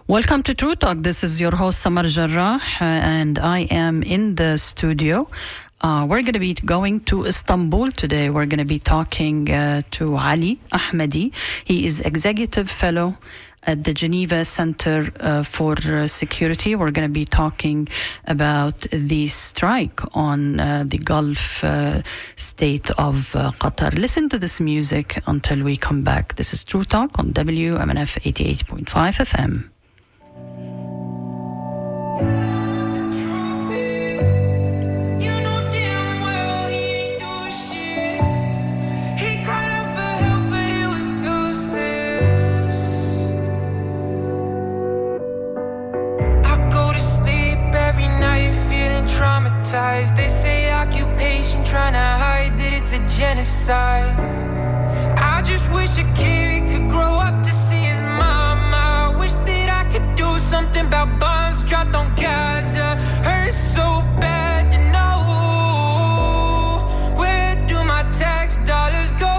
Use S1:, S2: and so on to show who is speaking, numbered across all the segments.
S1: Welcome to True Talk. This is your host, Samar Jarrah, and I am in the studio. We're going to be going to Istanbul today. We're going to be talking to Ali Ahmedi. He is Executive Fellow at the Geneva Center for Security. We're going to be talking about the strike on the Gulf state of Qatar. Listen to this music until we come back. This is True Talk on WMNF 88.5 FM.
S2: They say occupation, trying to hide that it's a genocide. I just wish a kid could grow up to see his mama. I wish that I could do something about bombs dropped on Gaza. Hurts so bad to know. Where do my tax dollars go?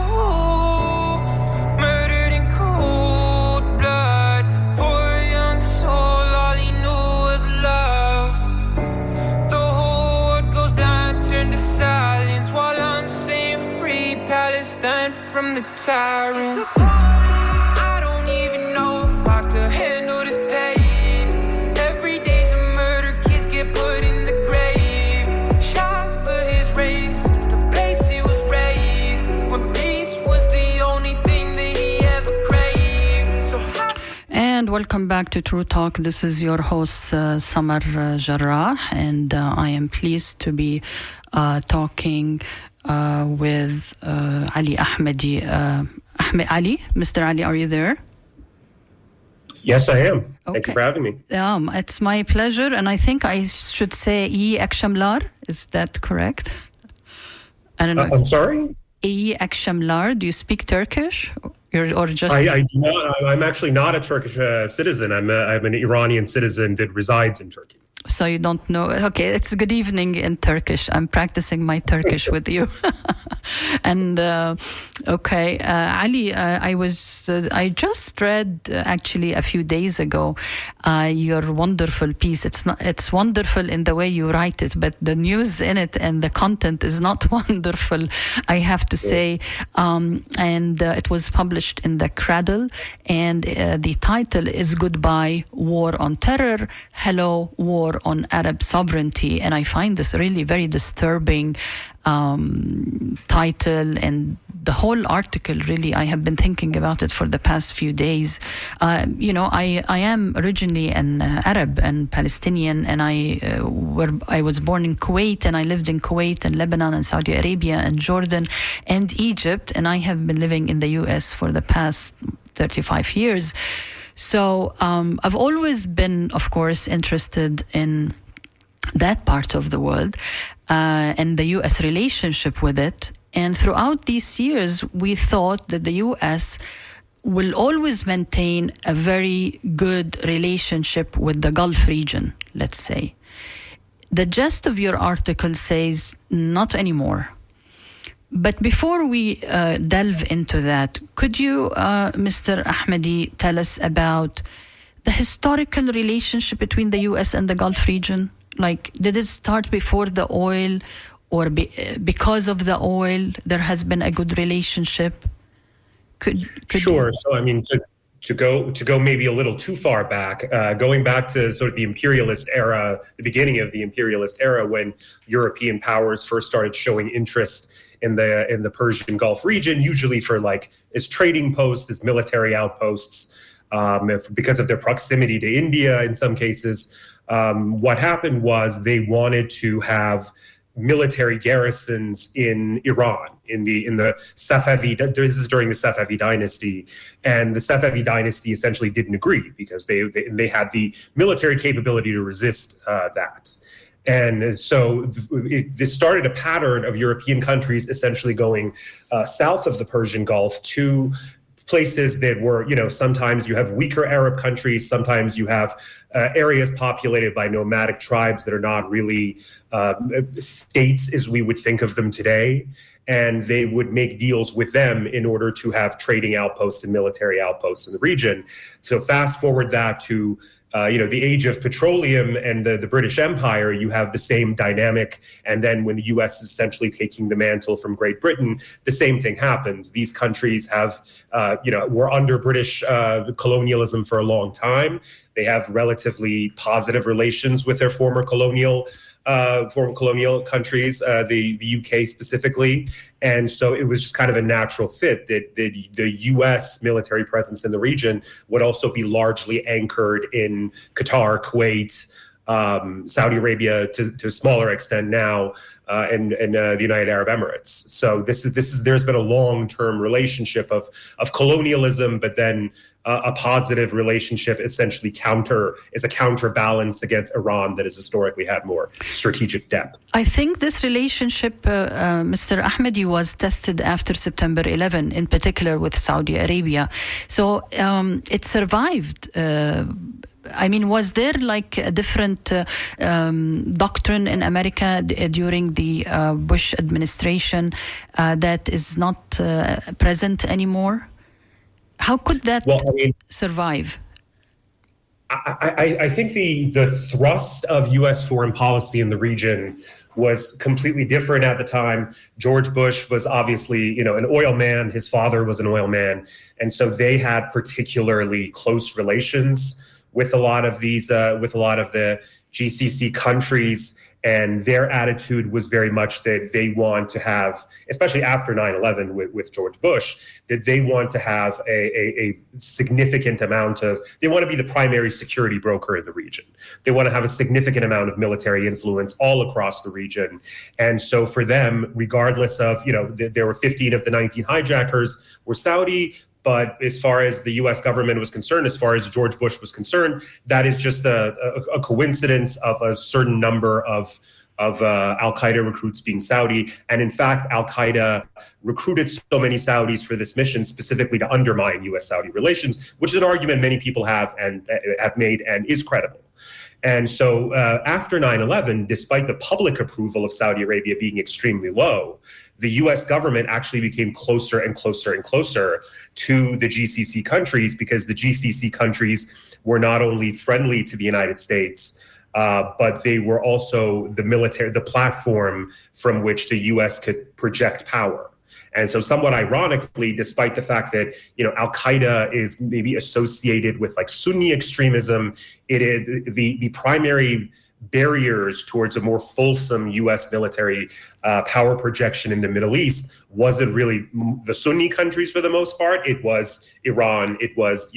S2: Murdered in cold blood. Poor young soul, all he knew was love. Turn to silence while I'm saying free Palestine from the tyrants. I don't even know if I could handle this pain. Every day's a murder, kids get put in the grave. Shot for his race, the place he was raised, when peace was the only thing that he ever craved.
S1: And welcome back to True Talk. This is your host, Samar Jarrah, and I am pleased to be talking with Ali Ahmedi. Ali, Mr. Ali, are you there?
S3: Yes, I am.
S1: Okay.
S3: Thank you for having me.
S1: It's my pleasure, and I think I should say İyi akşamlar. Is that correct? I don't know.
S3: I'm sorry?
S1: İyi akşamlar. Do you speak Turkish? Or just?
S3: I do not. I'm actually not a Turkish citizen. I'm an Iranian citizen that resides in Turkey.
S1: So you don't know. Okay, it's good evening in Turkish. I'm practicing my Turkish with you. And okay, Ali, I just read actually a few days ago your wonderful piece. It's wonderful in the way you write it, but the news in it and the content is not wonderful, I have to say. And it was published in the Cradle, and the title is "Goodbye War on Terror, Hello War on Arab Sovereignty." And I find this really very disturbing title, and the whole article, really, I have been thinking about it for the past few days. I am originally an Arab and Palestinian, and I was born in Kuwait, and I lived in Kuwait and Lebanon and Saudi Arabia and Jordan and Egypt, and I have been living in the U.S. for the past 35 years. So I've always been, of course, interested in that part of the world and the U.S. relationship with it. And throughout these years, we thought that the U.S. will always maintain a very good relationship with the Gulf region, let's say. The gist of your article says not anymore. But before we delve into that, could you, Mr. Ahmedi, tell us about the historical relationship between the U.S. and the Gulf region? Like, did it start before the oil, or because of the oil, there has been a good relationship? Could
S3: Sure.
S1: you?
S3: So, I mean, to go maybe a little too far back, going back to sort of the imperialist era, the beginning of the imperialist era, when European powers first started showing interest in the Persian Gulf region, usually for as trading posts, as military outposts, because of their proximity to India in some cases. What happened was they wanted to have military garrisons in Iran, in the Safavid. This is during the Safavid dynasty, and the Safavid dynasty essentially didn't agree because they had the military capability to resist that. And so this started a pattern of European countries essentially going south of the Persian Gulf to places that were, sometimes you have weaker Arab countries, sometimes you have areas populated by nomadic tribes that are not really states as we would think of them today. And they would make deals with them in order to have trading outposts and military outposts in the region. So fast forward that to the age of petroleum and the British Empire, you have the same dynamic. And then when the US is essentially taking the mantle from Great Britain, the same thing happens. These countries have, were under British colonialism for a long time. They have relatively positive relations with their former colonial countries, the UK specifically. And so it was just kind of a natural fit that the US military presence in the region would also be largely anchored in Qatar, Kuwait, Saudi Arabia to a smaller extent now, and the United Arab Emirates. So there's been a long-term relationship of colonialism, but then a positive relationship essentially is a counterbalance against Iran that has historically had more strategic depth.
S1: I think this relationship, Mr. Ahmed, was tested after September 11, in particular with Saudi Arabia. So it survived. Was there like a different doctrine in America during the Bush administration that is not present anymore? How could that survive?
S3: I think the thrust of U.S. foreign policy in the region was completely different at the time. George Bush was obviously, an oil man. His father was an oil man. And so they had particularly close relations with a lot of the GCC countries. And their attitude was very much that they want to have, especially after 9/11 with George Bush, that they want to have a significant amount they want to be the primary security broker in the region. They want to have a significant amount of military influence all across the region. And so for them, regardless of, there were 15 of the 19 hijackers were Saudi. But as far as the U.S. government was concerned, as far as George Bush was concerned, that is just a coincidence of a certain number of al-Qaeda recruits being Saudi. And in fact, al-Qaeda recruited so many Saudis for this mission specifically to undermine U.S.-Saudi relations, which is an argument many people have made and is credible. And so after 9/11, despite the public approval of Saudi Arabia being extremely low, the U.S. government actually became closer and closer and closer to the GCC countries, because the GCC countries were not only friendly to the United States, but they were also the platform from which the U.S. could project power. And so somewhat ironically, despite the fact that, al-Qaeda is maybe associated with like Sunni extremism, the primary barriers towards a more fulsome U.S. military power projection in the Middle East wasn't really the Sunni countries for the most part. It was Iran. It was,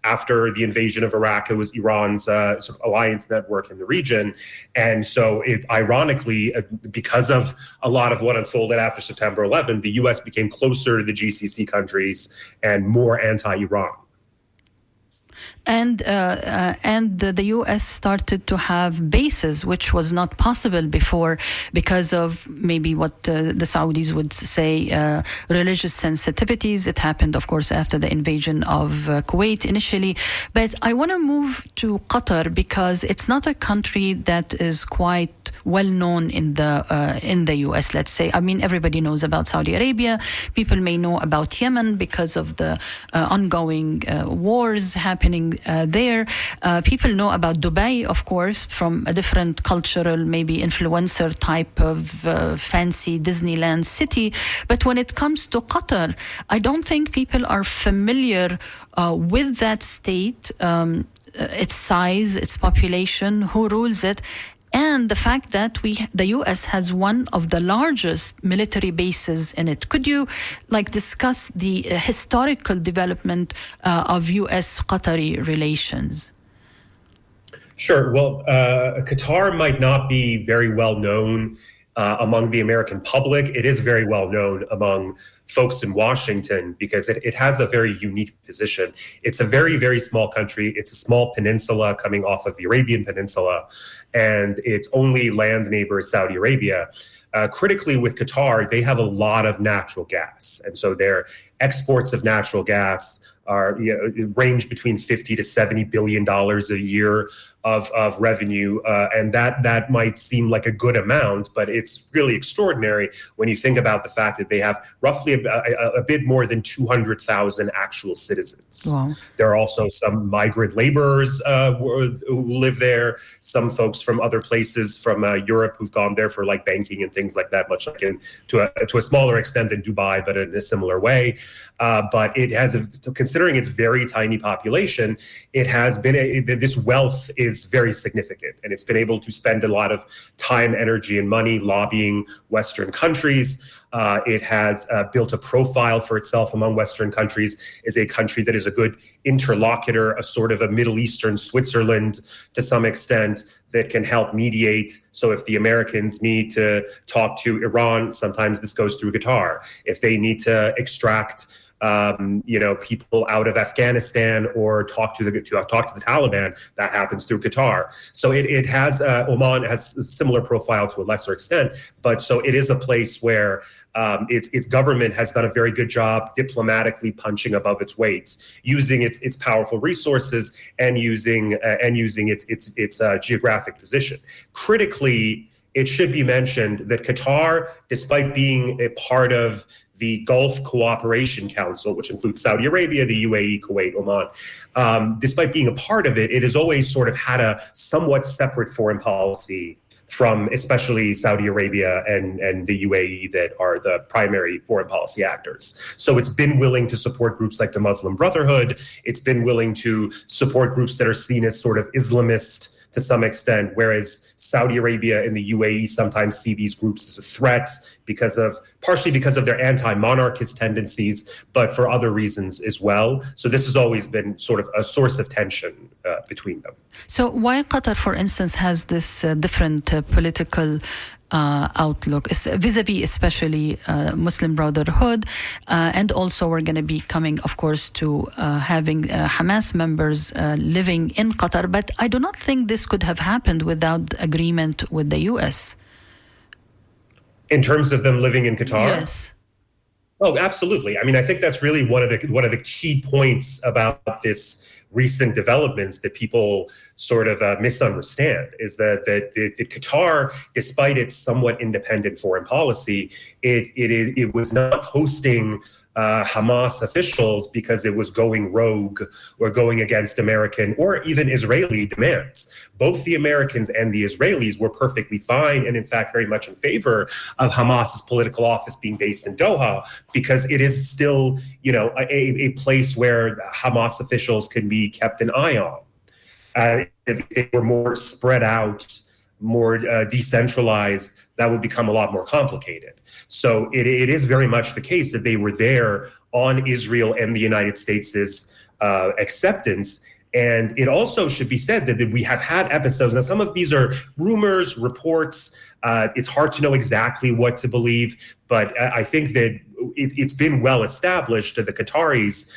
S3: after the invasion of Iraq, it was Iran's sort of alliance network in the region. And so ironically, because of a lot of what unfolded after September 11, the U.S. became closer to the GCC countries and more anti-Iran.
S1: And the U.S. started to have bases, which was not possible before because of maybe what the Saudis would say religious sensitivities. It happened, of course, after the invasion of Kuwait initially. But I want to move to Qatar because it's not a country that is quite well known in the U.S., let's say. Everybody knows about Saudi Arabia. People may know about Yemen because of the ongoing wars happening there. People know about Dubai, of course, from a different cultural, maybe influencer type of fancy Disneyland city. But when it comes to Qatar, I don't think people are familiar with that state, its size, its population, who rules it, and the fact that the U.S. has one of the largest military bases in it. Could you discuss the historical development of U.S.-Qatari relations?
S3: Sure. Well, Qatar might not be very well known among the American public. It is very well known among folks in Washington because it has a very unique position. It's a very, very small country. It's a small peninsula coming off of the Arabian Peninsula, and its only land neighbor is Saudi Arabia. Critically with Qatar, they have a lot of natural gas. And so their exports of natural gas range between $50 to $70 billion a year of revenue. And that might seem like a good amount, but it's really extraordinary when you think about the fact that they have roughly a bit more than 200,000 actual citizens.
S1: Wow.
S3: There are also some migrant laborers who live there, some folks from other places from Europe who've gone there for like banking and things like that, much like to a smaller extent than Dubai, but in a similar way. But it has, considering its very tiny population, it has been this wealth is very significant, and it's been able to spend a lot of time, energy, and money lobbying Western countries. It has built a profile for itself among Western countries as a country that is a good interlocutor, a sort of a Middle Eastern Switzerland to some extent, that can help mediate. So if the Americans need to talk to Iran, sometimes this goes through Qatar. If they need to extract people out of Afghanistan or talk to the Taliban, that happens through Qatar. So it has Oman has a similar profile to a lesser extent, but so it is a place where its government has done a very good job diplomatically punching above its weight, using its powerful resources and using its geographic position. Critically, it should be mentioned that Qatar, despite being a part of the Gulf Cooperation Council, which includes Saudi Arabia, the UAE, Kuwait, Oman, despite being a part of it, it has always sort of had a somewhat separate foreign policy from especially Saudi Arabia and the UAE that are the primary foreign policy actors. So it's been willing to support groups like the Muslim Brotherhood. It's been willing to support groups that are seen as sort of Islamist to some extent, whereas Saudi Arabia and the UAE sometimes see these groups as a threat partially because of their anti-monarchist tendencies, but for other reasons as well. So this has always been sort of a source of tension between them. So
S1: why Qatar, for instance, has this different political outlook vis-a-vis especially Muslim Brotherhood, and also we're going to be coming, of course, to having Hamas members living in Qatar, but I do not think this could have happened without agreement with the U.S.
S3: In terms of them living in Qatar?
S1: Yes.
S3: Oh, absolutely. I mean, I think that's really one of the key points about this recent developments that people sort of misunderstand is that Qatar, despite its somewhat independent foreign policy, it was not hosting Hamas officials because it was going rogue or going against American or even Israeli demands. Both the Americans and the Israelis were perfectly fine and in fact very much in favor of Hamas's political office being based in Doha, because it is still, a place where Hamas officials can be kept an eye on. If they were more spread out, more decentralized, that would become a lot more complicated. So it is very much the case that they were there on Israel and the United States' acceptance. And it also should be said that we have had episodes. Now, some of these are rumors, reports. It's hard to know exactly what to believe. But I think that it's been well established that the Qataris,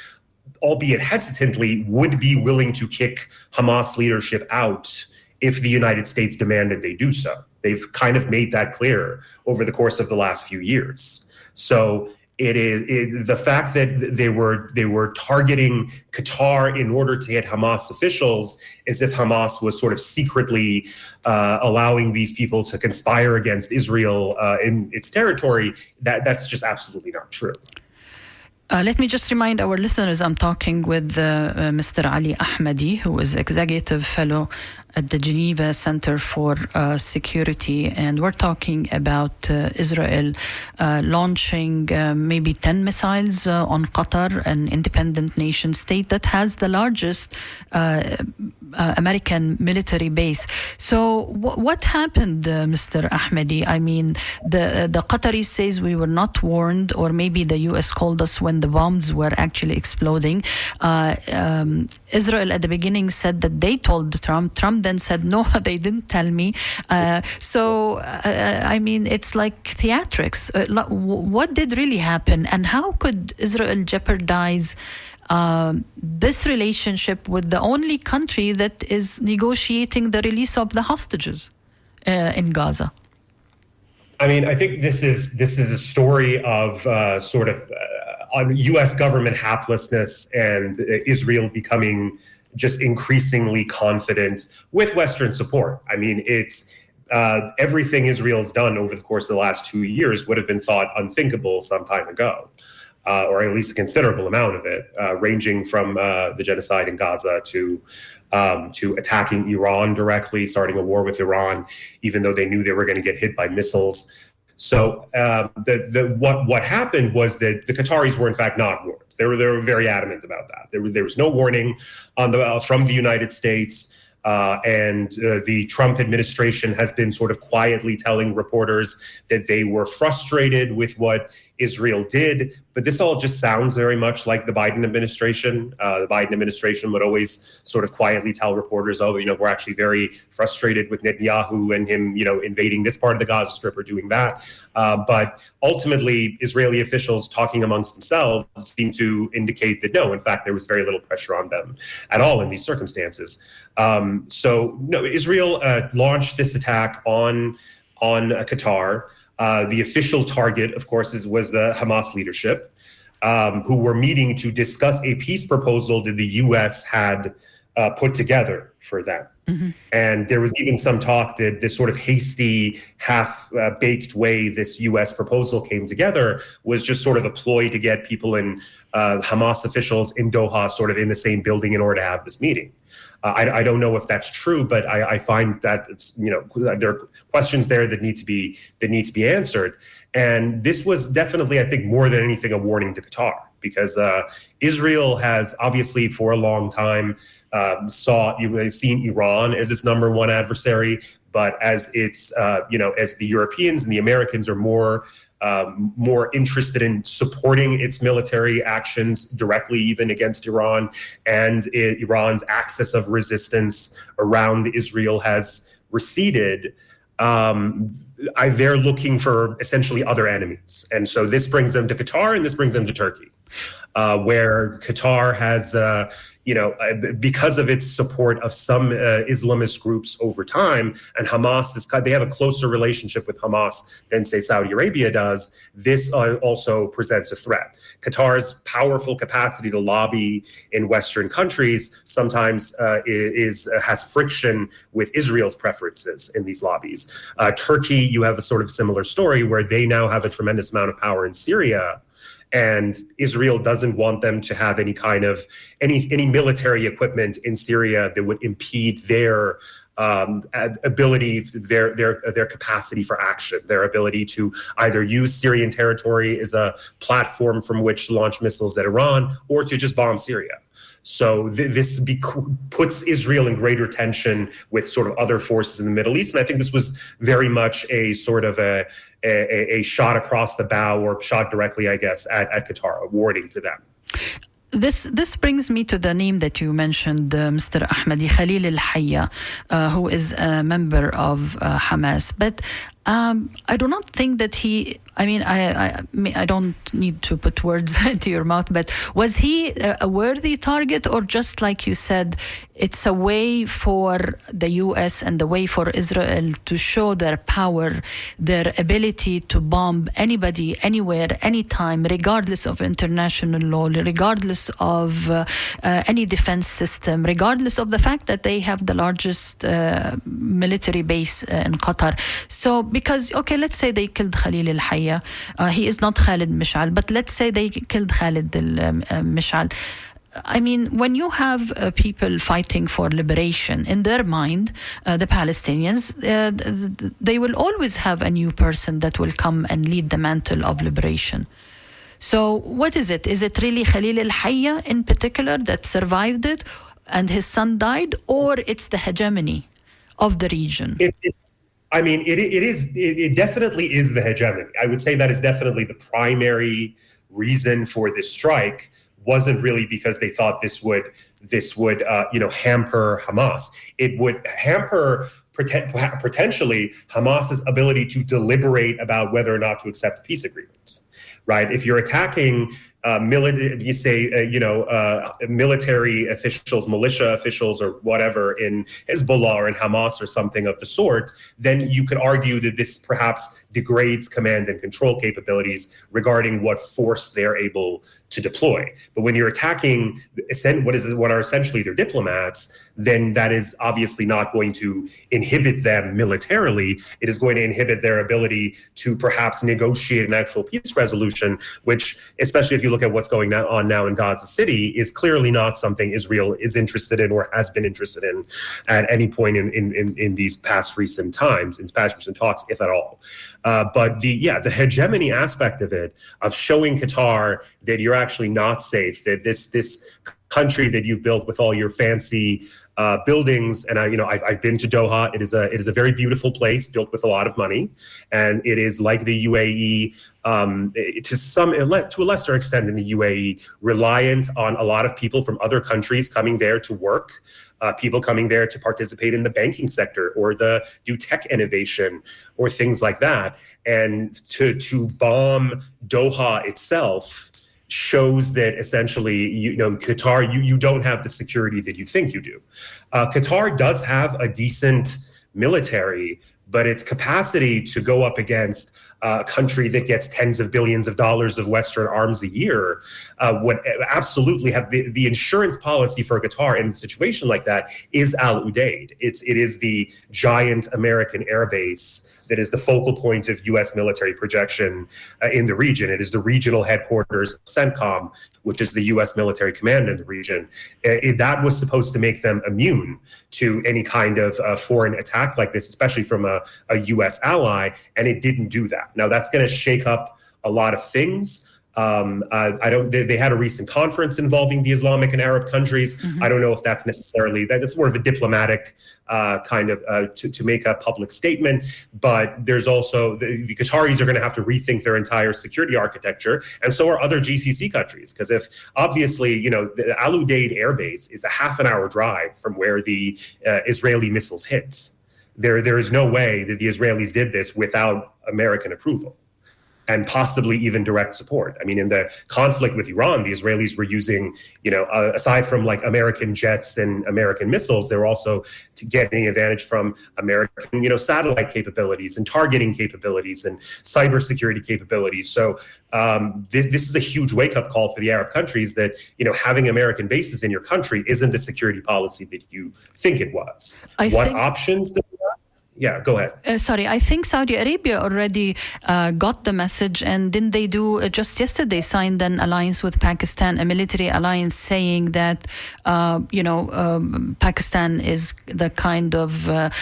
S3: albeit hesitantly, would be willing to kick Hamas leadership out if the United States demanded they do so. They've kind of made that clear over the course of the last few years. So the fact that they were targeting Qatar in order to hit Hamas officials, as if Hamas was sort of secretly allowing these people to conspire against Israel in its territory, that's just absolutely not true.
S1: Let me just remind our listeners, I'm talking with Mr. Ali Ahmadi, who is Executive Fellow at the Geneva Center for Security, and we're talking about Israel launching maybe 10 missiles on Qatar, an independent nation state that has the largest American military base. So what happened, Mr. Ahmadi? I mean, the Qataris says we were not warned, or maybe the U.S. called us when the bombs were actually exploding. Israel at the beginning said that they told Trump. Trump then said, no, they didn't tell me. I mean, it's like theatrics. What did really happen, and how could Israel jeopardize this relationship with the only country that is negotiating the release of the hostages in Gaza?
S3: I mean, I think this is a story of on U.S. government haplessness and Israel becoming just increasingly confident with Western support. I mean, everything Israel's done over the course of the last 2 years would have been thought unthinkable some time ago, or at least a considerable amount of it, ranging from the genocide in Gaza to attacking Iran directly, starting a war with Iran, even though they knew they were going to get hit by missiles. So what happened was that the Qataris were in fact not warned. They were very adamant about that. There was no warning from the United States. And the Trump administration has been sort of quietly telling reporters that they were frustrated with what Israel did. But this all just sounds very much like the Biden administration. The Biden administration would always sort of quietly tell reporters, oh, we're actually very frustrated with Netanyahu and him, invading this part of the Gaza Strip or doing that. But ultimately, Israeli officials talking amongst themselves seem to indicate that no, in fact, there was very little pressure on them at all in these circumstances. Israel launched this attack on Qatar. The official target, of course, was the Hamas leadership, who were meeting to discuss a peace proposal that the U.S. had put together for them. Mm-hmm. And there was even some talk that this sort of hasty, half-baked way this U.S. proposal came together was just sort of a ploy to get people in Hamas officials in Doha sort of in the same building in order to have this meeting. I don't know if that's true, but I find that there are questions there that need to be answered. And this was definitely, I think, more than anything, a warning to Qatar, because Israel has obviously for a long time seen Iran as its number one adversary, but as it's as the Europeans and the Americans are more interested in supporting its military actions directly, even against Iran, and Iran's axis of resistance around Israel has receded. They're looking for essentially other enemies. And so this brings them to Qatar, and this brings them to Turkey, where Qatar has, because of its support of some Islamist groups over time, and they have a closer relationship with Hamas than, say, Saudi Arabia does. This also presents a threat. Qatar's powerful capacity to lobby in Western countries sometimes has friction with Israel's preferences in these lobbies. Turkey, you have a sort of similar story where they now have a tremendous amount of power in Syria. And Israel doesn't want them to have any kind of any military equipment in Syria that would impede their ability, their capacity for action, their ability to either use Syrian territory as a platform from which to launch missiles at Iran or to just bomb Syria. So this puts Israel in greater tension with sort of other forces in the Middle East. And I think this was very much a sort of a shot across the bow, or shot directly, I guess, at Qatar, a warning to them.
S1: This brings me to the name that you mentioned, Mr. Ahmed Khalil al-Hayya, who is a member of Hamas. But I do not think that I don't need to put words into your mouth, but was he a worthy target, or just like you said, it's a way for the U.S. and the way for Israel to show their power, their ability to bomb anybody, anywhere, anytime, regardless of international law, regardless of any defense system, regardless of the fact that they have the largest military base in Qatar. So, because, let's say they killed Khalil al-Hayya. He is not Khalid Mish'al, but let's say they killed Khalid al-Mish'al. I mean, when you have people fighting for liberation, in their mind, the Palestinians, they will always have a new person that will come and lead the mantle of liberation. So what is it? Is it really Khalil al-Hayya in particular that survived it and his son died, or it's the hegemony of the region?
S3: It definitely is the hegemony. I would say that is definitely the primary reason for this strike. Wasn't really because they thought this would hamper Hamas. It would hamper potentially Hamas's ability to deliberate about whether or not to accept peace agreements. Right? If you're attacking military officials, militia officials, or whatever in Hezbollah or in Hamas or something of the sort, then you could argue that this perhaps degrades command and control capabilities regarding what force they're able to deploy. But when you're attacking what are essentially their diplomats, then that is obviously not going to inhibit them militarily. It is going to inhibit their ability to perhaps negotiate an actual peace resolution, which, especially if you look at what's going on now in Gaza City, is clearly not something Israel is interested in or has been interested in at any point in these past recent times, in past recent talks, if at all. But the hegemony aspect of it, of showing Qatar that you're actually not safe, that this country that you've built with all your fancy buildings, and I've been to Doha. It is a very beautiful place built with a lot of money, and it is like the UAE to a lesser extent in the UAE, reliant on a lot of people from other countries coming there to work, people coming there to participate in the banking sector or do tech innovation or things like that. And to bomb Doha itself shows that essentially, Qatar, you don't have the security that you think you do. Qatar does have a decent military, but its capacity to go up against a country that gets tens of billions of dollars of Western arms a year would absolutely have the insurance policy for Qatar in a situation like that is Al Udeid. It is the giant American air base that is the focal point of U.S. military projection in the region. It is the regional headquarters of CENTCOM, which is the U.S. military command in the region. That was supposed to make them immune to any kind of foreign attack like this, especially from a U.S. ally, and it didn't do that. Now, that's going to shake up a lot of things. They had a recent conference involving the Islamic and Arab countries. Mm-hmm. I don't know if that's necessarily, that's more of a diplomatic kind of to make a public statement. But there's also the Qataris are going to have to rethink their entire security architecture, and so are other GCC countries. Because if obviously, the Al Udeid air base is a half an hour drive from where the Israeli missiles hit. There is no way that the Israelis did this without American approval and possibly even direct support. I mean, in the conflict with Iran, the Israelis were using, aside from like American jets and American missiles, they were also getting advantage from American, satellite capabilities and targeting capabilities and cybersecurity capabilities. So this is a huge wake-up call for the Arab countries that, having American bases in your country isn't the security policy that you think it was. Options does that? Yeah, go ahead.
S1: I think Saudi Arabia already got the message, and didn't they do just yesterday signed an alliance with Pakistan, a military alliance, saying that Pakistan is the kind of a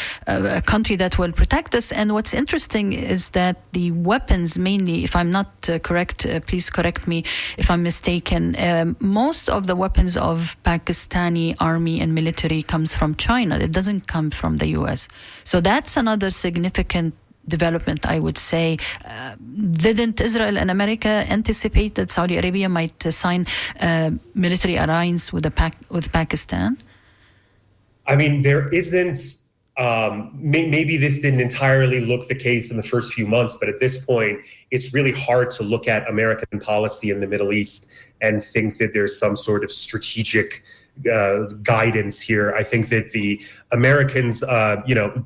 S1: country that will protect us. And what's interesting is that the weapons, mainly, if I'm not correct, please correct me if I'm mistaken, most of the weapons of Pakistani army and military comes from China. It doesn't come from the U.S. So that's another significant development, I would say. Didn't Israel and America anticipate that Saudi Arabia might sign a military alliance with Pakistan?
S3: I mean, there isn't. Maybe this didn't entirely look the case in the first few months, but at this point, it's really hard to look at American policy in the Middle East and think that there's some sort of strategic guidance here. I think that the Americans,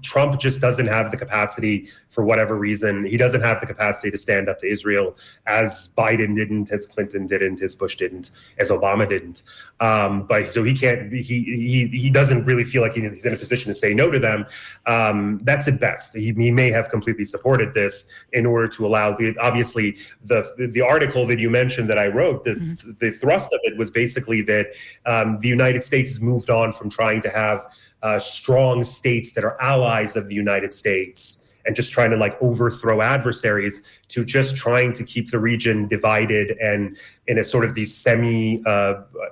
S3: Trump just doesn't have the capacity for whatever reason. He doesn't have the capacity to stand up to Israel, as Biden didn't, as Clinton didn't, as Bush didn't, as Obama didn't. But so he can't. He doesn't really feel like he's in a position to say no to them. That's at best. He may have completely supported this in order to allow obviously the article that you mentioned that I wrote. The thrust of it was basically that the United States has moved on from trying to have strong states that are allies of the United States and just trying to overthrow adversaries to just trying to keep the region divided and in a sort of these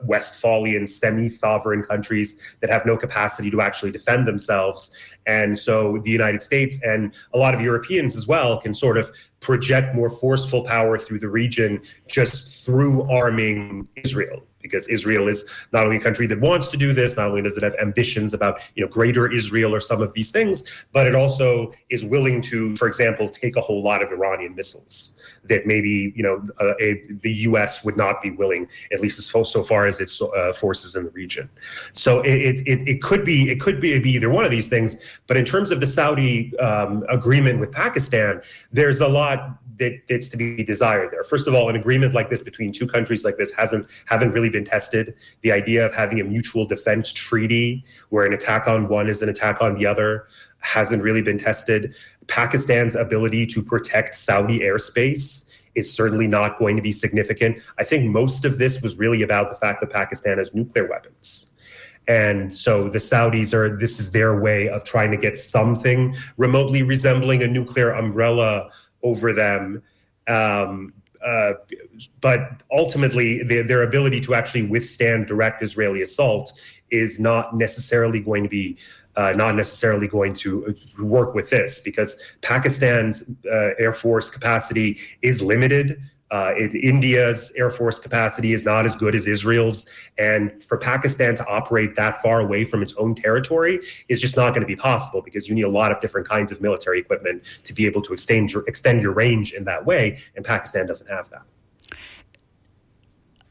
S3: Westphalian, semi-sovereign countries that have no capacity to actually defend themselves. And so the United States and a lot of Europeans as well can sort of project more forceful power through the region just through arming Israel. because Israel is not only a country that wants to do this, not only does it have ambitions about, greater Israel or some of these things, but it also is willing to, for example, take a whole lot of Iranian missiles that maybe, the U.S. would not be willing, at least so far as its forces in the region. So it could be either one of these things. But in terms of the Saudi agreement with Pakistan, there's a lot that's to be desired there. First of all, an agreement like this between two countries like this haven't really been tested. The idea of having a mutual defense treaty where an attack on one is an attack on the other hasn't really been tested. Pakistan's ability to protect Saudi airspace is certainly not going to be significant. I think most of this was really about the fact that Pakistan has nuclear weapons. And so the Saudis this is their way of trying to get something remotely resembling a nuclear umbrella over them. But ultimately, their ability to actually withstand direct Israeli assault is not necessarily going to work with this, because Pakistan's Air Force capacity is limited. India's Air Force capacity is not as good as Israel's. And for Pakistan to operate that far away from its own territory is just not going to be possible, because you need a lot of different kinds of military equipment to be able to extend your range in that way. And Pakistan doesn't have that.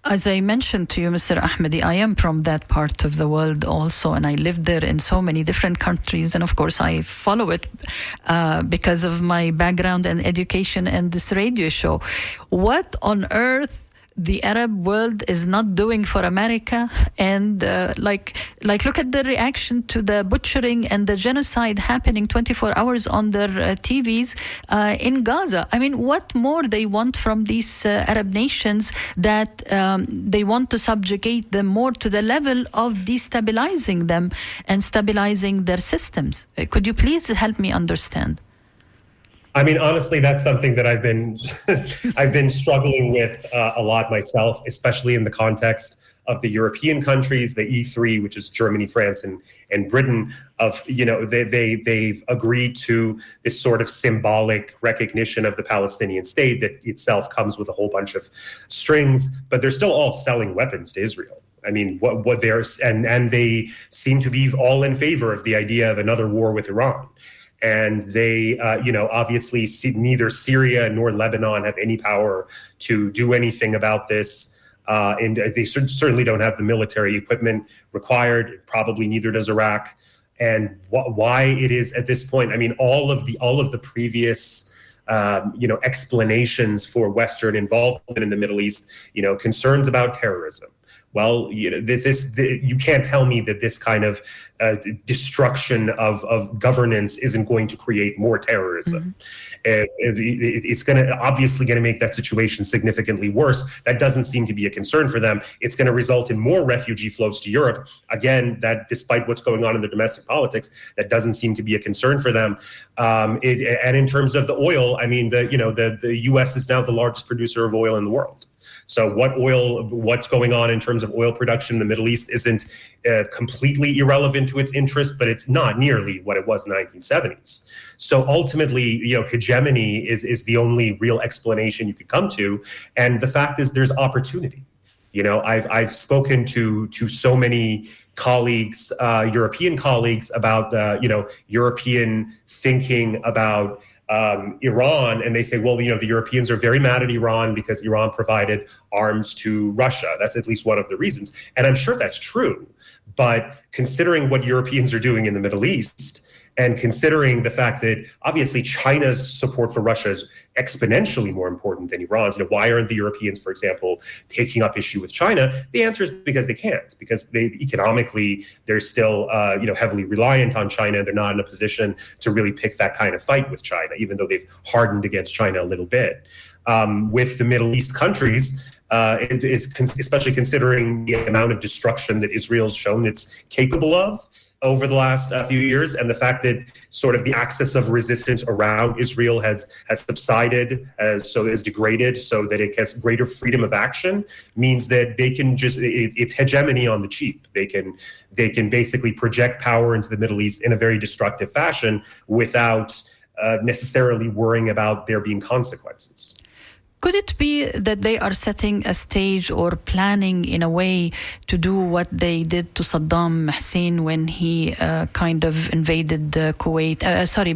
S1: As I mentioned to you, Mr. Ahmedi, I am from that part of the world also, and I lived there in so many different countries. And of course, I follow it because of my background and education and this radio show. What on earth the Arab world is not doing for America? And like look at the reaction to the butchering and the genocide happening 24 hours on their TVs in Gaza. I mean, what more they want from these Arab nations that they want to subjugate them more to the level of destabilizing them and stabilizing their systems? Could you please help me understand?
S3: I mean, honestly, that's something that I've been struggling with a lot myself, especially in the context of the European countries, the E3, which is Germany, France, and Britain. They've agreed to this sort of symbolic recognition of the Palestinian state that itself comes with a whole bunch of strings, but they're still all selling weapons to Israel. I mean, what they're and they seem to be all in favor of the idea of another war with Iran. And they, obviously neither Syria nor Lebanon have any power to do anything about this. And they certainly don't have the military equipment required. Probably neither does Iraq. And why it is at this point, I mean, all of the previous, explanations for Western involvement in the Middle East, concerns about terrorism. Well, you can't tell me that this kind of destruction of governance isn't going to create more terrorism. It's obviously going to make that situation significantly worse. That doesn't seem to be a concern for them. It's going to result in more refugee flows to Europe. Again, that despite what's going on in the domestic politics, that doesn't seem to be a concern for them. And in terms of the oil, I mean, the U.S. is now the largest producer of oil in the world. So what's going on in terms of oil production in the Middle East isn't completely irrelevant to its interest, but it's not nearly what it was in the 1970s. So ultimately, hegemony is the only real explanation you could come to. And the fact is there's opportunity. I've spoken to so many colleagues, European colleagues about, European thinking about Iran, and they say, well, the Europeans are very mad at Iran because Iran provided arms to Russia. That's at least one of the reasons. And I'm sure that's true. But considering what Europeans are doing in the Middle East, and considering the fact that obviously China's support for Russia is exponentially more important than Iran's, why aren't the Europeans, for example, taking up issue with China? The answer is because they can't, because they're still heavily reliant on China. They're not in a position to really pick that kind of fight with China, even though they've hardened against China a little bit. With the Middle East countries, especially considering the amount of destruction that Israel's shown it's capable of over the last few years, and the fact that sort of the axis of resistance around Israel has subsided, is degraded, so that it has greater freedom of action, means that they can it's hegemony on the cheap. They can basically project power into the Middle East in a very destructive fashion without necessarily worrying about there being consequences.
S1: Could it be that they are setting a stage or planning in a way to do what they did to Saddam Hussein when he kind of invaded Kuwait?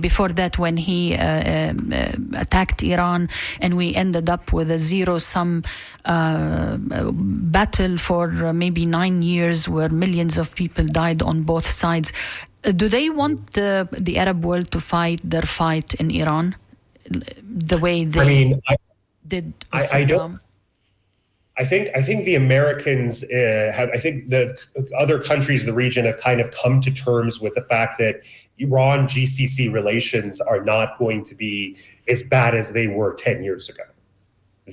S1: Before that, when he attacked Iran, and we ended up with a zero-sum battle for maybe 9 years where millions of people died on both sides. Do they want the Arab world to fight their fight in Iran the way they did with Saddam?
S3: I think the Americans have. I think the other countries in the region have kind of come to terms with the fact that Iran-GCC relations are not going to be as bad as they were 10 years ago.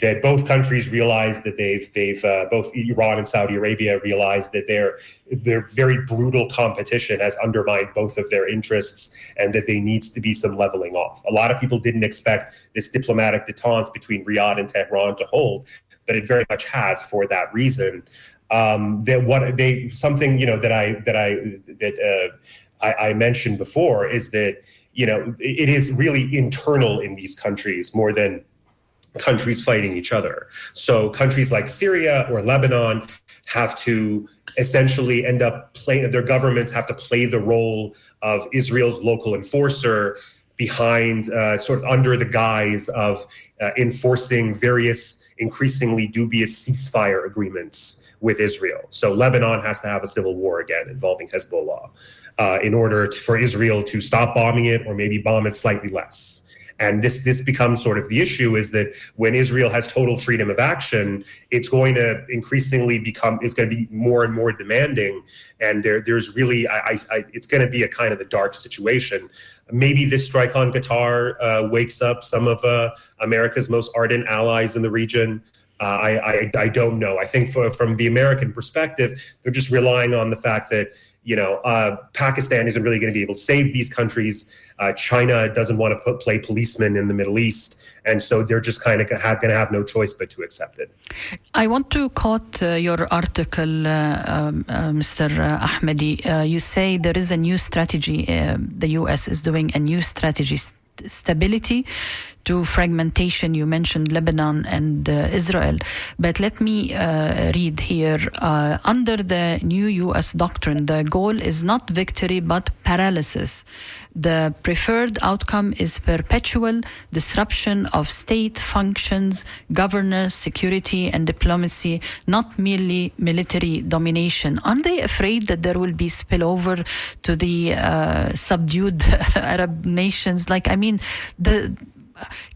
S3: That both countries realize that they've both Iran and Saudi Arabia realize that their very brutal competition has undermined both of their interests, and that there needs to be some leveling off. A lot of people didn't expect this diplomatic detente between Riyadh and Tehran to hold, but it very much has for that reason. I mentioned before is that it is really internal in these countries more than countries fighting each other. So countries like Syria or Lebanon have to essentially end up playing, their governments have to play the role of Israel's local enforcer behind, sort of under the guise of enforcing various increasingly dubious ceasefire agreements with Israel. So Lebanon has to have a civil war again involving Hezbollah in order for Israel to stop bombing it or maybe bomb it slightly less. And this becomes sort of the issue, is that when Israel has total freedom of action, it's going to increasingly it's going to be more and more demanding. And there's really, it's going to be a kind of a dark situation. Maybe this strike on Qatar wakes up some of America's most ardent allies in the region. I don't know. I think from the American perspective, they're just relying on the fact that Pakistan isn't really going to be able to save these countries. China doesn't want to play policeman in the Middle East. And so they're just kind of going to have no choice but to accept it.
S1: I want to quote your article, Mr. Ahmedi. You say there is a new strategy. The U.S. is doing a new strategy, stability to fragmentation. You mentioned Lebanon and Israel. But let me read here. Under the new U.S. doctrine, the goal is not victory but paralysis. The preferred outcome is perpetual disruption of state functions, governance, security, and diplomacy, not merely military domination. Aren't they afraid that there will be spillover to the subdued Arab nations?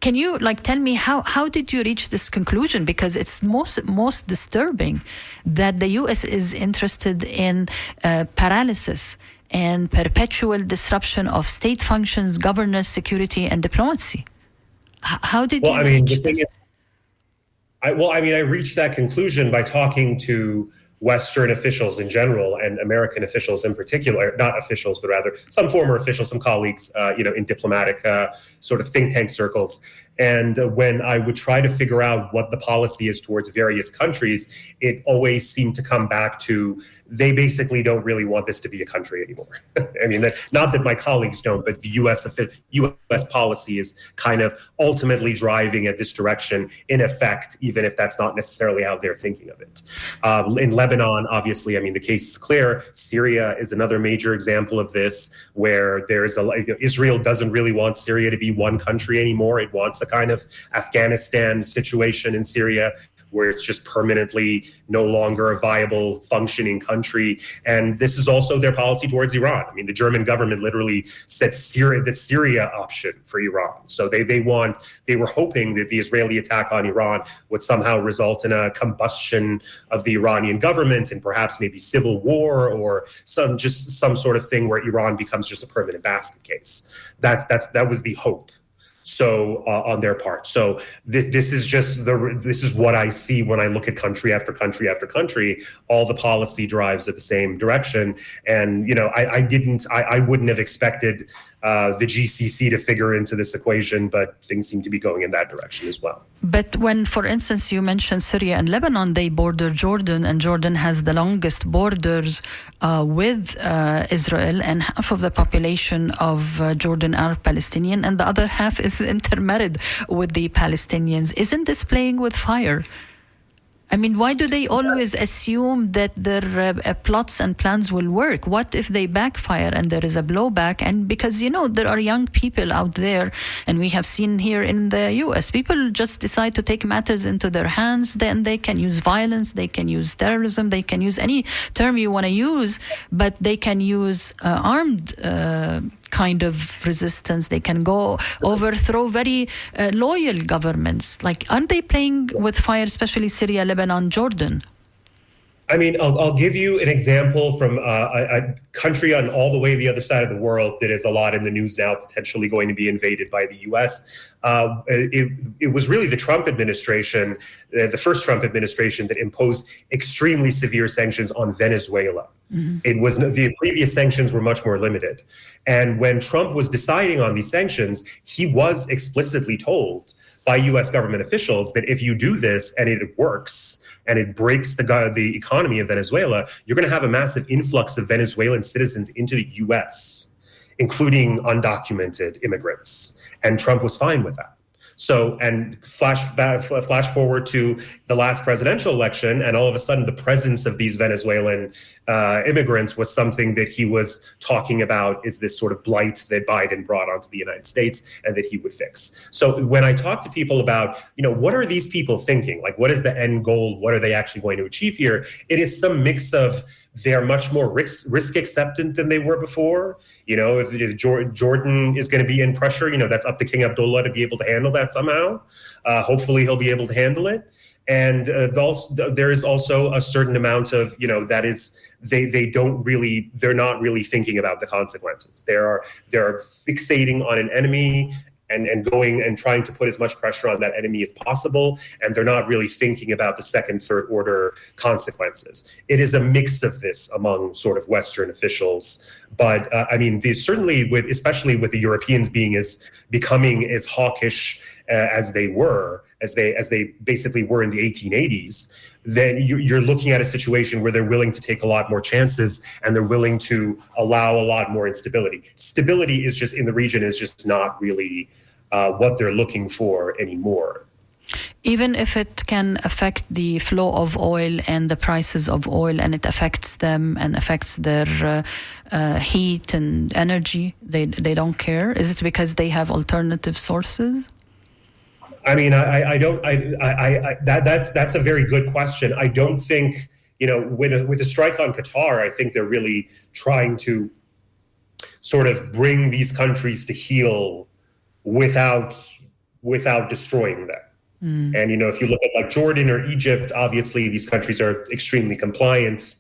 S1: Can you tell me how did you reach this conclusion? Because it's most disturbing that the U.S. is interested in paralysis and perpetual disruption of state functions, governance, security, and diplomacy. How did you reach this?
S3: I reached that conclusion by talking to Western officials in general and American officials in particular, not officials, but rather some former officials, some colleagues, in diplomatic sort of think tank circles. And when I would try to figure out what the policy is towards various countries, it always seemed to come back to they basically don't really want this to be a country anymore. I mean, not that my colleagues don't, but the U.S. policy is kind of ultimately driving at this direction in effect, even if that's not necessarily how they're thinking of it. In Lebanon, obviously, the case is clear. Syria is another major example of this, where Israel doesn't really want Syria to be one country anymore. It wants a kind of Afghanistan situation in Syria, where it's just permanently no longer a viable, functioning country. And this is also their policy towards Iran. The German government literally set the Syria option for Iran. So they were hoping that the Israeli attack on Iran would somehow result in a combustion of the Iranian government and perhaps maybe civil war or some sort of thing where Iran becomes just a permanent basket case. That was the hope. So on their part. So this is what I see when I look at country after country after country. All the policy drives at the same direction. And I wouldn't have expected the GCC to figure into this equation, but things seem to be going in that direction as well.
S1: But when, for instance, you mentioned Syria and Lebanon, they border Jordan, and Jordan has the longest borders with Israel, and half of the population of Jordan are Palestinian, and the other half is has intermarried with the Palestinians. Isn't this playing with fire? I mean, why do they always assume that their plots and plans will work? What if they backfire and there is a blowback? And because, there are young people out there, and we have seen here in the US, people just decide to take matters into their hands. Then they can use violence, they can use terrorism, they can use any term you want to use, but they can use armed kind of resistance. They can go overthrow very loyal governments. Like, aren't they playing with fire, especially Syria, Lebanon, Jordan?
S3: I mean, I'll give you an example from a country on all the way the other side of the world that is a lot in the news now, potentially going to be invaded by the U.S. It was really the Trump administration, the first Trump administration, that imposed extremely severe sanctions on Venezuela. Mm-hmm. It was the previous sanctions were much more limited. And when Trump was deciding on these sanctions, he was explicitly told by U.S. government officials that if you do this and it works, and it breaks the economy of Venezuela, you're going to have a massive influx of Venezuelan citizens into the U.S., including undocumented immigrants. And Trump was fine with that. So, and flash forward to the last presidential election, and all of a sudden the presence of these Venezuelan immigrants was something that he was talking about is this sort of blight that Biden brought onto the United States and that he would fix. So when I talk to people about, what are these people thinking? Like, what is the end goal? What are they actually going to achieve here? It is some mix of they're much more risk acceptant than they were before. If Jordan is going to be in pressure, that's up to King Abdullah to be able to handle that somehow. Hopefully he'll be able to handle it. And there is also a certain amount of, that is, they're not really thinking about the consequences. They're fixating on an enemy and going and trying to put as much pressure on that enemy as possible. And they're not really thinking about the second, third order consequences. It is a mix of this among sort of Western officials. But certainly especially with the Europeans becoming as hawkish as they basically were in the 1880s, then you're looking at a situation where they're willing to take a lot more chances and they're willing to allow a lot more instability. Stability is just in the region is just not really what they're looking for anymore.
S1: Even if it can affect the flow of oil and the prices of oil, and it affects them and affects their heat and energy, they don't care. Is it because they have alternative sources?
S3: I mean, that's a very good question. I don't think, with the strike on Qatar, I think they're really trying to sort of bring these countries to heel without destroying them. Mm. And, if you look at like Jordan or Egypt, obviously these countries are extremely compliant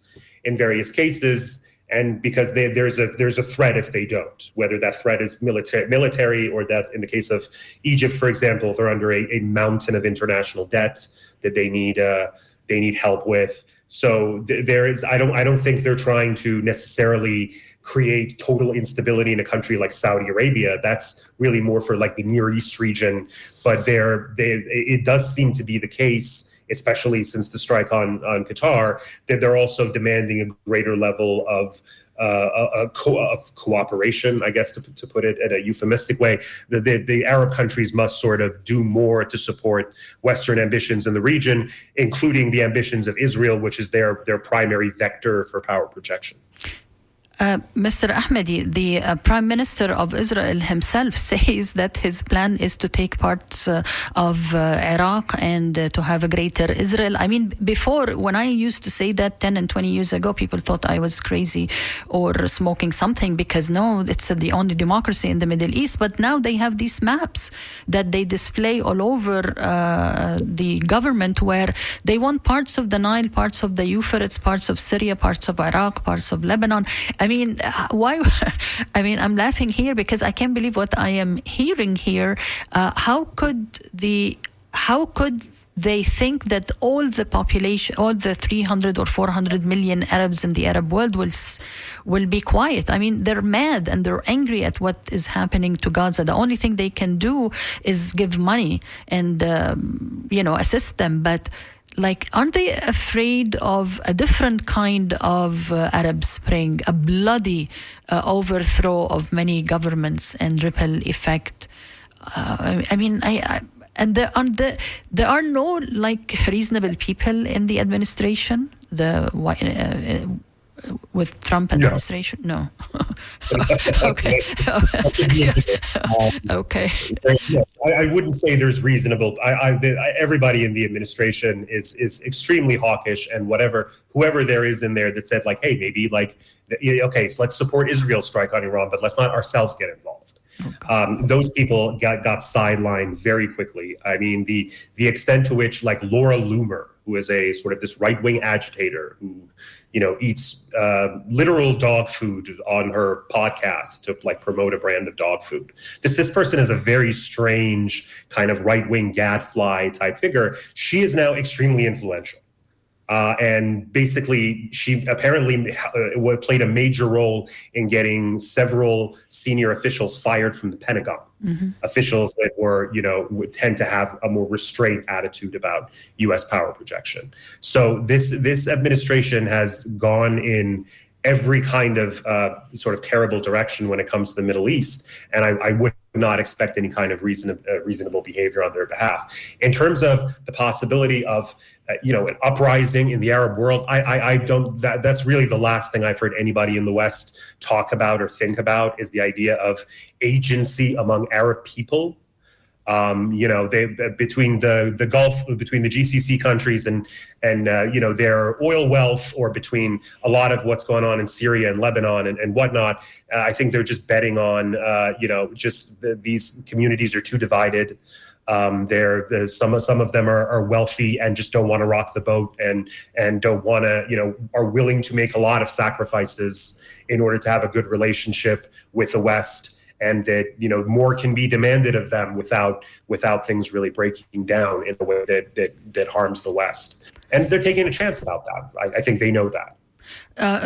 S3: in various cases. And because there's a threat if they don't, whether that threat is military or that in the case of Egypt, for example, they're under a mountain of international debt that they need help with. So I don't think they're trying to necessarily create total instability in a country like Saudi Arabia. That's really more for like the Near East region. But it does seem to be the case, especially since the strike on Qatar, that they're also demanding a greater level of cooperation, I guess, to put it in a euphemistic way. The Arab countries must sort of do more to support Western ambitions in the region, including the ambitions of Israel, which is their primary vector for power projection.
S1: Mr. Ahmedi, the Prime Minister of Israel himself says that his plan is to take parts of Iraq and to have a greater Israel. I mean, before, when I used to say that 10 and 20 years ago, people thought I was crazy or smoking something because, no, it's the only democracy in the Middle East. But now they have these maps that they display all over the government where they want parts of the Nile, parts of the Euphrates, parts of Syria, parts of Iraq, parts of Lebanon. I mean, why? I mean, I'm laughing here because I can't believe what I am hearing here. How could they think that all the population, all the 300 or 400 million Arabs in the Arab world will be quiet? I mean, they're mad and they're angry at what is happening to Gaza. The only thing they can do is give money and, assist them. But aren't they afraid of a different kind of Arab Spring, a bloody overthrow of many governments and ripple effect I mean, and there are no like reasonable people in the administration. With Trump administration, no. Okay. Okay.
S3: I wouldn't say there's reasonable. Everybody in the administration is extremely hawkish, and whoever there is in there that said like, hey, maybe like, okay, so let's support Israel's strike on Iran, but let's not ourselves get involved. Those people got sidelined very quickly. I mean, the extent to which like Laura Loomer, who is a sort of this right-wing agitator who, eats literal dog food on her podcast to like promote a brand of dog food. This person is a very strange kind of right-wing gadfly type figure. She is now extremely influential. And basically, she apparently played a major role in getting several senior officials fired from the Pentagon. Mm-hmm. Officials that would tend to have a more restrained attitude about U.S. power projection. So this administration has gone in every kind of sort of terrible direction when it comes to the Middle East, and I would not expect any kind of reasonable behavior on their behalf. In terms of the possibility of an uprising in the Arab world, I don't. That's really the last thing I've heard anybody in the West talk about or think about is the idea of agency among Arab people. Between the Gulf, between the GCC countries and their oil wealth, or between a lot of what's going on in Syria and Lebanon and whatnot, I think they're just betting on these communities are too divided. Some of them are wealthy and just don't want to rock the boat and don't want to are willing to make a lot of sacrifices in order to have a good relationship with the West. And that more can be demanded of them without things really breaking down in a way that harms the West. And they're taking a chance about that. I think they know that.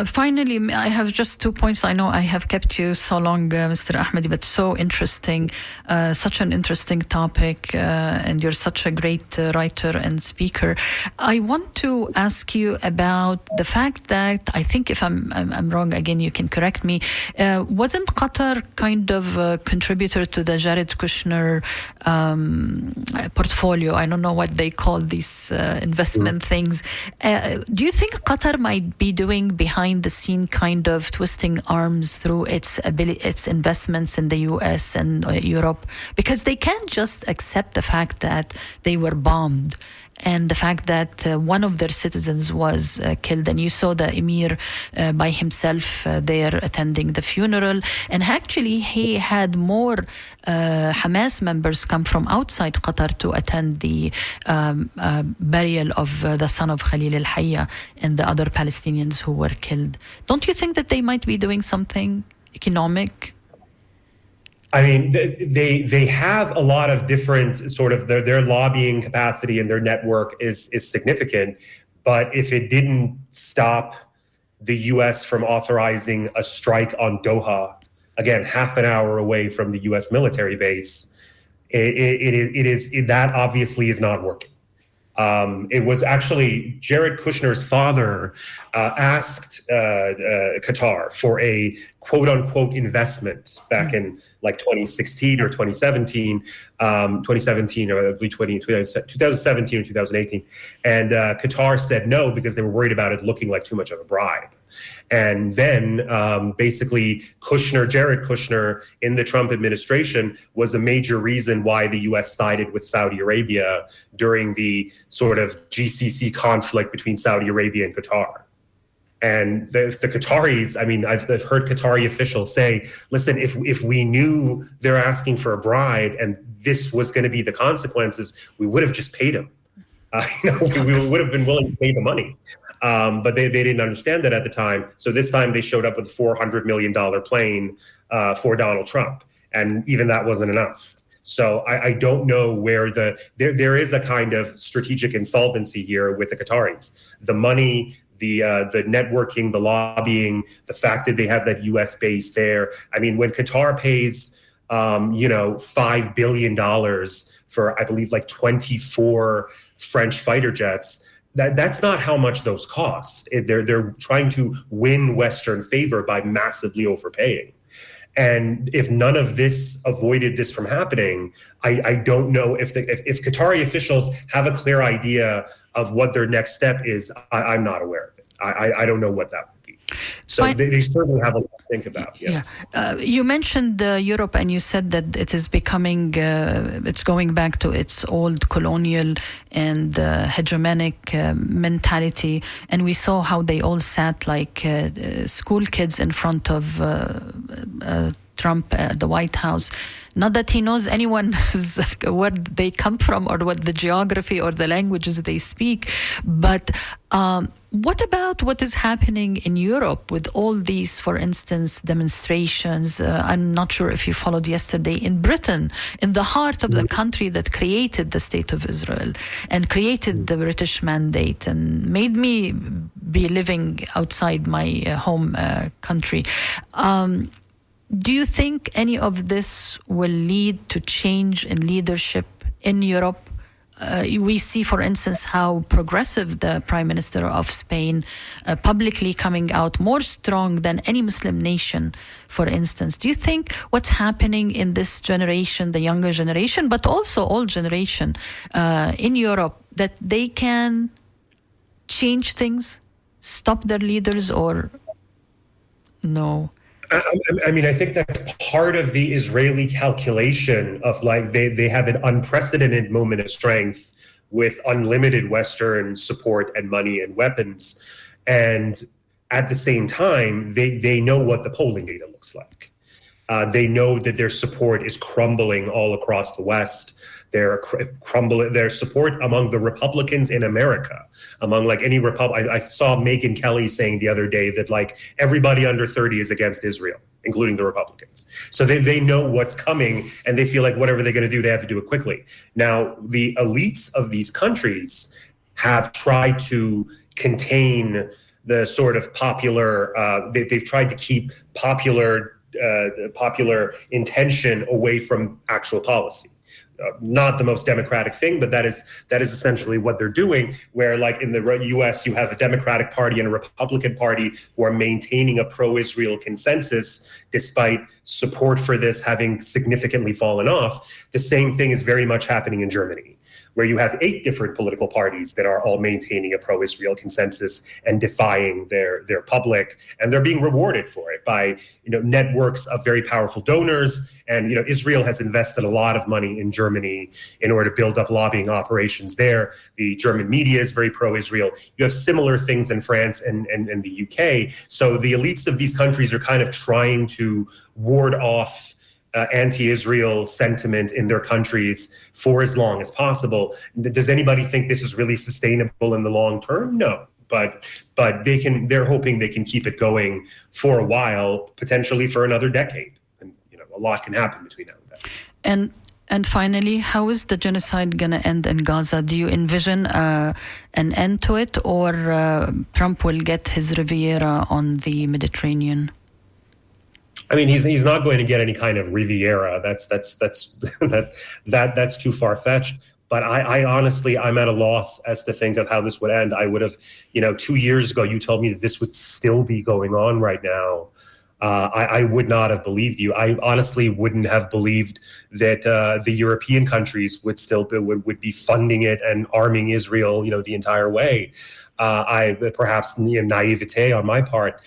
S1: Finally, I have just 2 points. I know I have kept you so long, Mr. Ahmed, but so interesting, such an interesting topic, and you're such a great writer and speaker. I want to ask you about the fact that, I think if I'm wrong, again, you can correct me, wasn't Qatar kind of a contributor to the Jared Kushner portfolio? I don't know what they call these investment things. Do you think Qatar might be doing behind the scene kind of twisting arms through its investments in the US and Europe, because they can't just accept the fact that they were bombed and the fact that one of their citizens was killed, and you saw the emir by himself there attending the funeral, and actually he had more Hamas members come from outside Qatar to attend the burial of the son of Khalil al-Hayya and the other Palestinians who were killed. Don't you think that they might be doing something economic?
S3: I mean, they have a lot of different sort of their lobbying capacity and their network is significant. But if it didn't stop the U.S. from authorizing a strike on Doha, again, half an hour away from the U.S. military base, that obviously is not working. It was actually Jared Kushner's father asked Qatar for a quote unquote investment back in like 2016 or 2017, or I believe 2017 or 2018. And Qatar said no because they were worried about it looking like too much of a bribe. And then basically Jared Kushner in the Trump administration was a major reason why the U.S. sided with Saudi Arabia during the sort of GCC conflict between Saudi Arabia and Qatar. And the Qataris, I mean, I've heard Qatari officials say, listen, if we knew they're asking for a bribe and this was going to be the consequences, we would have just paid them. We would have been willing to pay the money. But they didn't understand that at the time. So this time they showed up with a $400 million plane for Donald Trump. And even that wasn't enough. So I don't know where there is a kind of strategic insolvency here with the Qataris. The money, the networking, the lobbying, the fact that they have that U.S. base there. I mean, when Qatar pays, $5 billion for, I believe, like 24 French fighter jets, that's not how much those cost. They're trying to win Western favor by massively overpaying. And if none of this avoided this from happening, I don't know if Qatari officials have a clear idea of what their next step is. I'm not aware of it. I don't know what that would be. So they certainly have a lot to think about. Yeah.
S1: You mentioned Europe, and you said that it is becoming, it's going back to its old colonial and hegemonic mentality. And we saw how they all sat like school kids in front of Trump at the White House. Not that he knows anyone where they come from or what the geography or the languages they speak, but what about what is happening in Europe with all these, for instance, demonstrations? I'm not sure if you followed yesterday in Britain, in the heart of the country that created the State of Israel and created the British Mandate and made me be living outside my home country. Do you think any of this will lead to change in leadership in Europe? We see, for instance, how progressive the Prime Minister of Spain publicly coming out more strong than any Muslim nation, for instance. Do you think what's happening in this generation, the younger generation, but also old generation in Europe, that they can change things, stop their leaders, or no?
S3: I mean, I think that's part of the Israeli calculation of like they have an unprecedented moment of strength with unlimited Western support and money and weapons. And at the same time, they know what the polling data looks like. They know that their support is crumbling all across the West. Their support among the Republicans in America, among like any I saw Megyn Kelly saying the other day that like everybody under 30 is against Israel, including the Republicans. So they know what's coming, and they feel like whatever they're going to do, they have to do it quickly. Now, the elites of these countries have tried to contain the sort of popular, they've tried to keep popular intention away from actual policy. Not the most democratic thing, but that is essentially what they're doing, where like in the US, you have a Democratic Party and a Republican Party who are maintaining a pro-Israel consensus despite support for this having significantly fallen off. The same thing is very much happening in Germany, where you have 8 different political parties that are all maintaining a pro-Israel consensus and defying their public, and they're being rewarded for it by networks of very powerful donors. And Israel has invested a lot of money in Germany in order to build up lobbying operations there. The German media is very pro-Israel. You have similar things in France and the UK. So the elites of these countries are kind of trying to ward off anti-Israel sentiment in their countries for as long as possible. Does anybody think this is really sustainable in the long term? No, but they're hoping they can keep it going for a while, potentially for another decade. And a lot can happen between now and then.
S1: And finally, how is the genocide going to end in Gaza? Do you envision an end to it, or Trump will get his Riviera on the Mediterranean?
S3: I mean, he's not going to get any kind of Riviera. That's too far fetched. But I honestly, I'm at a loss as to think of how this would end. I would have, 2 years ago, you told me that this would still be going on right now. I would not have believed you. I honestly wouldn't have believed that the European countries would still would be funding it and arming Israel, the entire way. Perhaps naivete on my part.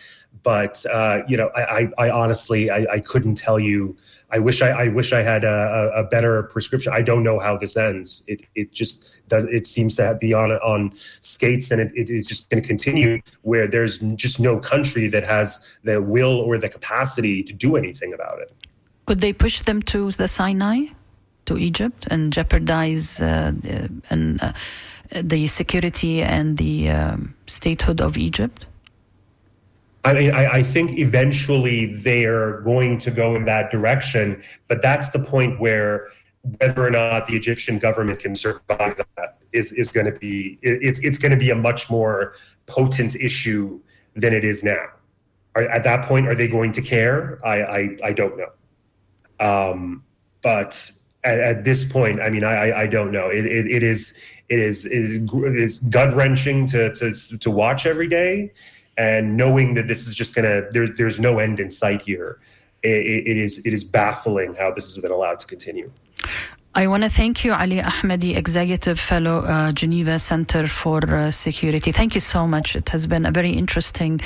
S3: But I honestly couldn't tell you. I wish I had a better prescription. I don't know how this ends. It just does. It seems to be on skates, and it's just going to continue where there's just no country that has the will or the capacity to do anything about it.
S1: Could they push them to the Sinai, to Egypt, and jeopardize the security and the statehood of Egypt?
S3: I mean, I think eventually they're going to go in that direction, but that's the point where whether or not the Egyptian government can survive that is going to be it's going to be a much more potent issue than it is now. At that point, are they going to care? I don't know. But at this point, I mean, I don't know. It is gut wrenching to watch every day. And knowing that this is just there's no end in sight here. it is baffling how this has been allowed to continue.
S1: I want to thank you, Ali Ahmadi, Executive Fellow, Geneva Center for Security. Thank you so much. It has been a very interesting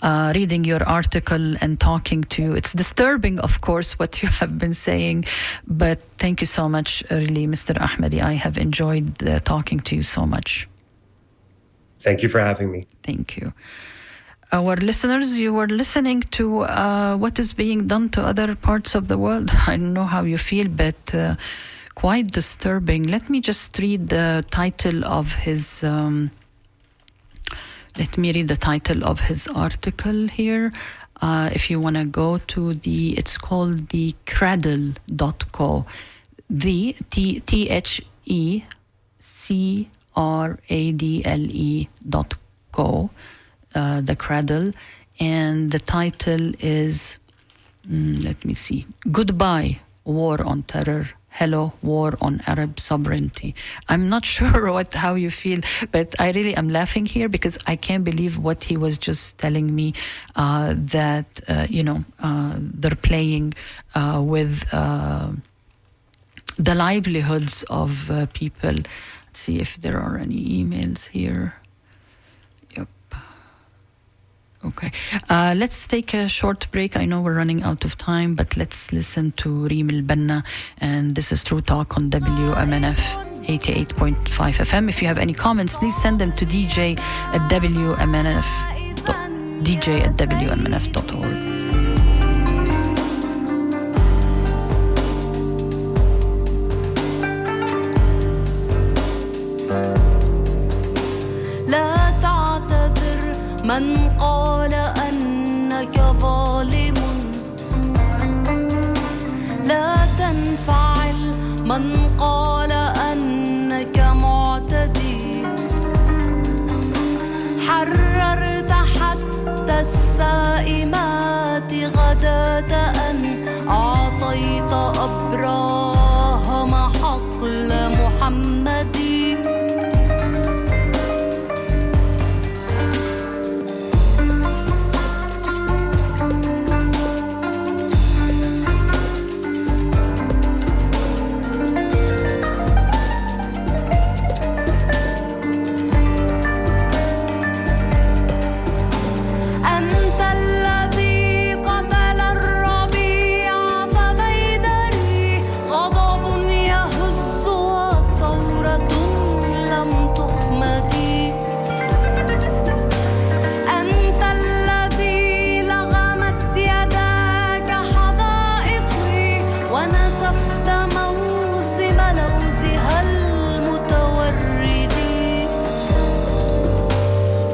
S1: reading your article and talking to you. It's disturbing, of course, what you have been saying, but thank you so much, really, Mr. Ahmadi. I have enjoyed talking to you so much.
S3: Thank you for having me.
S1: Thank you. Our listeners, you were listening to what is being done to other parts of the world. I don't know how you feel, but quite disturbing. Let me just read the title of his. Let me read the title of his article here. If you want to go to it's called the Cradle.co. The THECRADLE.co. The Cradle, and the title is, let me see, Goodbye, War on Terror. Hello, War on Arab Sovereignty. I'm not sure how you feel, but I really am laughing here because I can't believe what he was just telling me, that, they're playing with the livelihoods of people. Let's see if there are any emails here. Okay, let's take a short break. I know we're running out of time, but let's listen to Reem El-Banna, and this is True Talk on WMNF 88.5 FM. If you have any comments, please send them to dj@wmnf.org.
S4: من قال أنك ظالم لا تنفعل من قال أنك معتدي حررت حتى السائمات غداة أن أعطيت أبراهام حقل محمد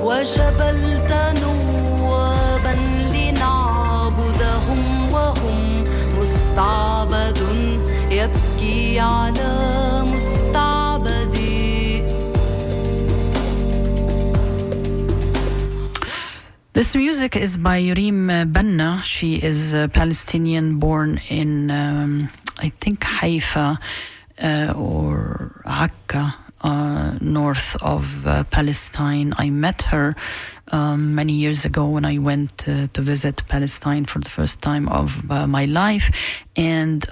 S4: وجبلت نوابا لنعبدهم وهم مستعبد يبكي على مستعبدي.
S1: This music is by Reem El-Banna. She is a Palestinian born in, I think, Haifa or Akka. North of Palestine. I met her many years ago when I went to visit Palestine for the first time of my life, and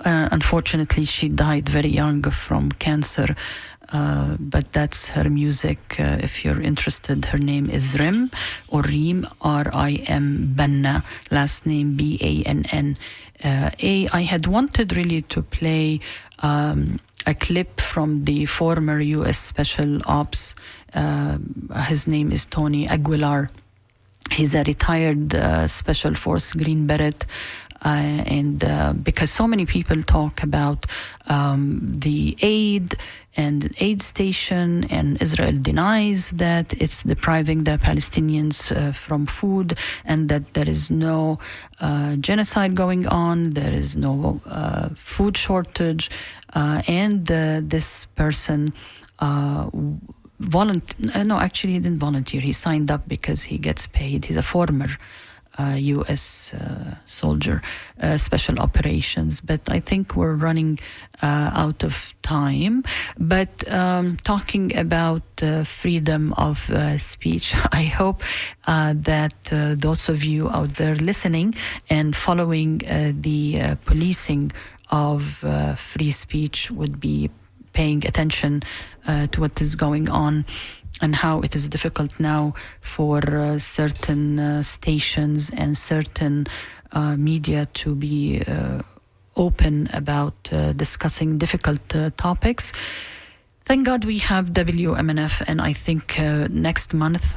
S1: unfortunately she died very young from cancer, but that's her music. If you're interested, her name is Reem R-I-M Banna, last name B-A-N-N. I had wanted really to play a clip from the former U.S. Special Ops. His name is Tony Aguilar. He's a retired Special Force Green Beret. And because so many people talk about the aid and aid station, and Israel denies that it's depriving the Palestinians from food, and that there is no genocide going on, there is no food shortage, and this person no, actually he didn't volunteer. He signed up because he gets paid. He's a former U.S. soldier, special operations. But I think we're running out of time. But talking about freedom of speech, I hope that those of you out there listening and following the policing of free speech would be paying attention to what is going on and how it is difficult now for certain stations and certain media to be open about discussing difficult topics. Thank God we have WMNF, and I think next month,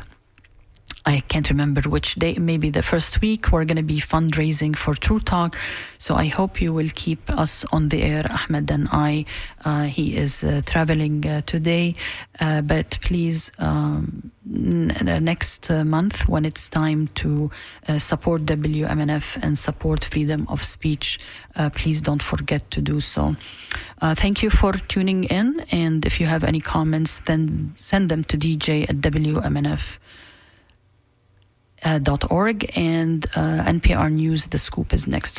S1: I can't remember which day, maybe the first week, we're going to be fundraising for True Talk. So I hope you will keep us on the air, Ahmed and I. He is traveling today. But please, next month, when it's time to support WMNF and support freedom of speech, please don't forget to do so. Thank you for tuning in. And if you have any comments, then send them to dj@WMNF.org, and NPR News, The Scoop is next.